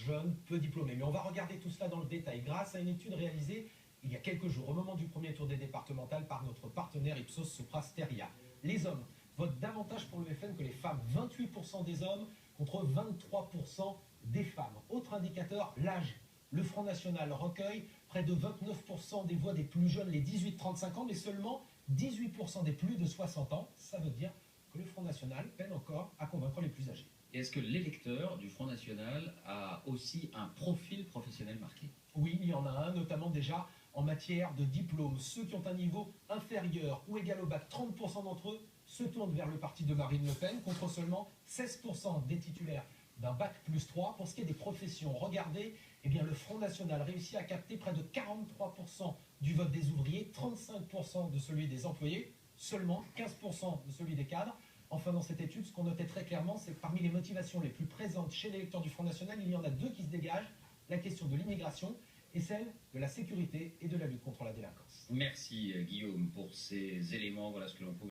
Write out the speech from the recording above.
jeunes, peu diplômés. Mais on va regarder tout cela dans le détail grâce à une étude réalisée il y a quelques jours, au moment du premier tour des départementales, par notre partenaire Ipsos Sopra Steria. Les hommes votent davantage pour le FN que les femmes. 28% des hommes contre 23% des femmes. Autre indicateur, l'âge. Le Front National recueille près de 29% des voix des plus jeunes, les 18-35 ans, mais seulement 18% des plus de 60 ans. Ça veut dire que le Front National peine encore à convaincre les plus âgés. Et est-ce que l'électeur du Front National a aussi un profil professionnel marqué? Oui, il y en a un, notamment déjà en matière de diplôme. Ceux qui ont un niveau inférieur ou égal au bac, 30% d'entre eux se tournent vers le parti de Marine Le Pen, contre seulement 16% des titulaires d'un bac plus 3. Pour ce qui est des professions, regardez, eh bien, le Front National réussit à capter près de 43% du vote des ouvriers, 35% de celui des employés, seulement 15% de celui des cadres. Enfin, dans cette étude, ce qu'on notait très clairement, c'est que parmi les motivations les plus présentes chez l'électeur du Front National, il y en a deux qui se dégagent, la question de l'immigration et celle de la sécurité et de la lutte contre la délinquance. Merci Guillaume pour ces éléments. Voilà ce que l'on peut